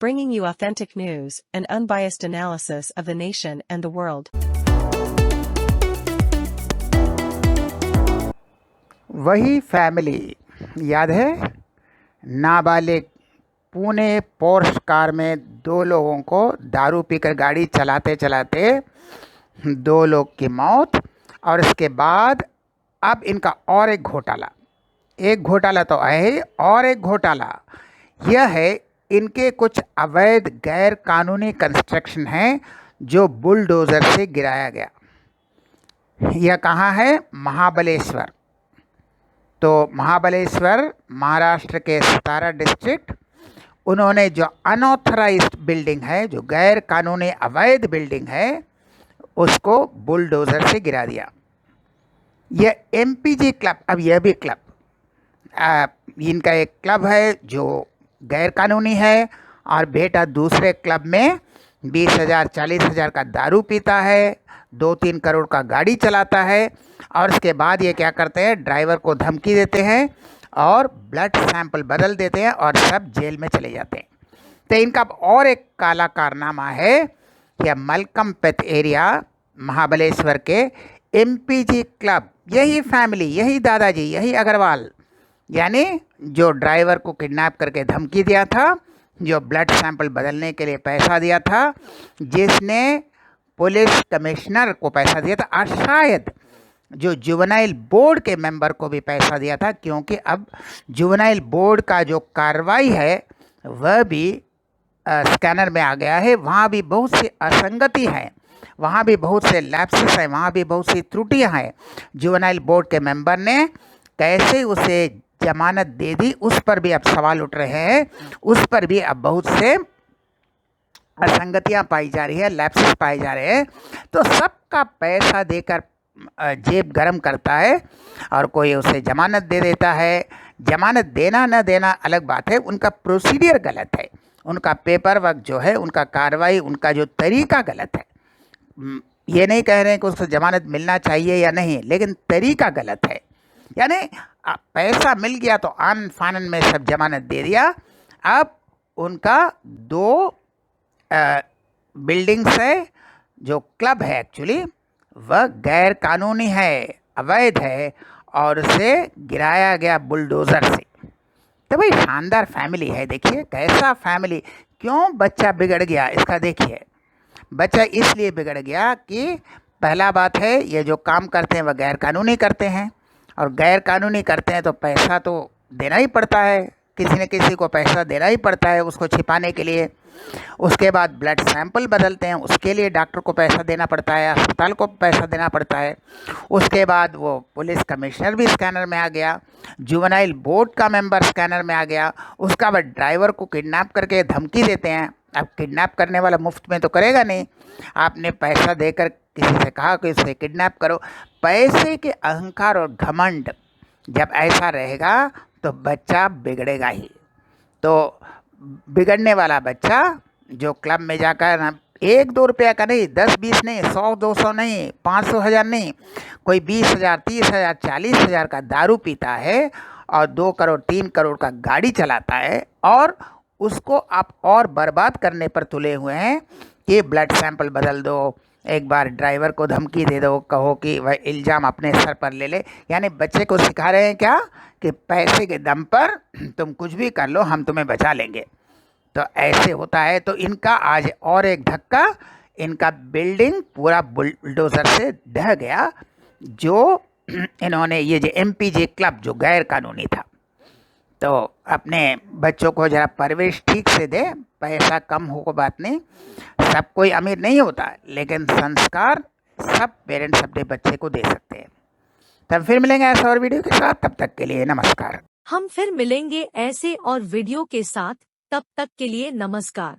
bringing you authentic news and unbiased analysis of the nation and the world. वही family याद है? नाबालिग Pune Porsche car में दो लोगों को दारू पीकर गाड़ी चलाते चलाते दो लोग की मौत। और इसके बाद अब इनका और एक घोटाला तो है, और एक घोटाला यह है, इनके कुछ अवैध गैर कानूनी कंस्ट्रक्शन हैं जो बुलडोज़र से गिराया गया। यह कहाँ है? महाबलेश्वर। तो महाबलेश्वर महाराष्ट्र के सतारा डिस्ट्रिक्ट, उन्होंने जो अनऑथराइज्ड बिल्डिंग है, जो गैर कानूनी अवैध बिल्डिंग है, उसको बुलडोज़र से गिरा दिया। यह एमपीजी क्लब, अब यह भी क्लब, इनका एक क्लब है जो गैर कानूनी है, और बेटा दूसरे क्लब में 20,000 40,000 का दारू पीता है, 2-3 करोड़ का गाड़ी चलाता है, और उसके बाद ये क्या करते हैं, ड्राइवर को धमकी देते हैं और ब्लड सैंपल बदल देते हैं और सब जेल में चले जाते हैं। तो इनका और एक काला कारनामा है, यह मलकम पेथ एरिया महाबलेश्वर के एमपीजी क्लब, यही फैमिली, यही दादाजी, यही अग्रवाल, यानी जो ड्राइवर को किडनैप करके धमकी दिया था, जो ब्लड सैंपल बदलने के लिए पैसा दिया था, जिसने पुलिस कमिश्नर को पैसा दिया था, और शायद जो जुवेनाइल बोर्ड के मेंबर को भी पैसा दिया था, क्योंकि अब जुवेनाइल बोर्ड का जो कार्रवाई है वह भी स्कैनर में आ गया है। वहाँ भी बहुत सी असंगति है, वहाँ भी बहुत से लैप्सेस हैं, वहाँ भी बहुत सी त्रुटियाँ हैं। जुवेनाइल बोर्ड के मेंबर ने कैसे उसे जमानत दे दी, उस पर भी अब सवाल उठ रहे हैं, उस पर भी अब बहुत से असंगतियाँ पाई जा रही है, लैप्सेस पाए जा रहे हैं। तो सबका पैसा देकर जेब गरम करता है और कोई उसे जमानत दे देता है। जमानत देना न देना अलग बात है, उनका प्रोसीडियर गलत है, उनका पेपर वर्क जो है, उनका कार्रवाई, उनका जो तरीका गलत है। ये नहीं कह रहे हैं कि उसको जमानत मिलना चाहिए या नहीं, लेकिन तरीका गलत है। यानी पैसा मिल गया तो आन फानन में सब जमानत दे दिया। अब उनका 2 बिल्डिंग्स है, जो क्लब है एक्चुअली वह गैर कानूनी है, अवैध है, और उसे गिराया गया बुलडोज़र से। तो भाई शानदार फैमिली है, देखिए कैसा फैमिली। क्यों बच्चा बिगड़ गया, इसका देखिए। बच्चा इसलिए बिगड़ गया कि पहला बात है, ये जो काम करते हैं वह गैर कानूनी करते हैं, और गैर कानूनी करते हैं तो पैसा तो देना ही पड़ता है, किसी न किसी को पैसा देना ही पड़ता है उसको छिपाने के लिए। उसके बाद ब्लड सैंपल बदलते हैं, उसके लिए डॉक्टर को पैसा देना पड़ता है, अस्पताल को पैसा देना पड़ता है। उसके बाद वो पुलिस कमिश्नर भी स्कैनर में आ गया, जुवेनाइल बोर्ड का मेंबर स्कैनर में आ गया। उसका बाद ड्राइवर को किडनैप करके धमकी देते हैं। अब किडनैप करने वाला मुफ्त में तो करेगा नहीं, आपने पैसा देकर किसी से कहा कि उसे किडनैप करो। पैसे के अहंकार और घमंड जब ऐसा रहेगा तो बच्चा बिगड़ेगा ही। तो बिगड़ने वाला बच्चा जो क्लब में जाकर 1-2 रुपया का नहीं, 10-20 नहीं, 100-200 नहीं, 500,000 नहीं, कोई 20,000 30,000 40,000 का दारू पीता है और 2 करोड़ 3 करोड़ का गाड़ी चलाता है, और उसको आप और बर्बाद करने पर तुले हुए हैं कि ब्लड सैंपल बदल दो, एक बार ड्राइवर को धमकी दे दो, कहो कि वह इल्ज़ाम अपने सर पर ले ले। यानी बच्चे को सिखा रहे हैं क्या, कि पैसे के दम पर तुम कुछ भी कर लो, हम तुम्हें बचा लेंगे। तो ऐसे होता है। तो इनका आज और एक धक्का, इनका बिल्डिंग पूरा बुलडोज़र से ढह गया, जो इन्होंने ये जो एमपीजे क्लब जो गैर कानूनी था। तो अपने बच्चों को ज़रा परवरिश ठीक से दे, पैसा कम हो बात नहीं, सब कोई अमीर नहीं होता, लेकिन संस्कार सब पेरेंट्स अपने बच्चे को दे सकते हैं। तब फिर मिलेंगे ऐसे और वीडियो के साथ, तब तक के लिए नमस्कार। हम फिर मिलेंगे ऐसे और वीडियो के साथ, तब तक के लिए नमस्कार।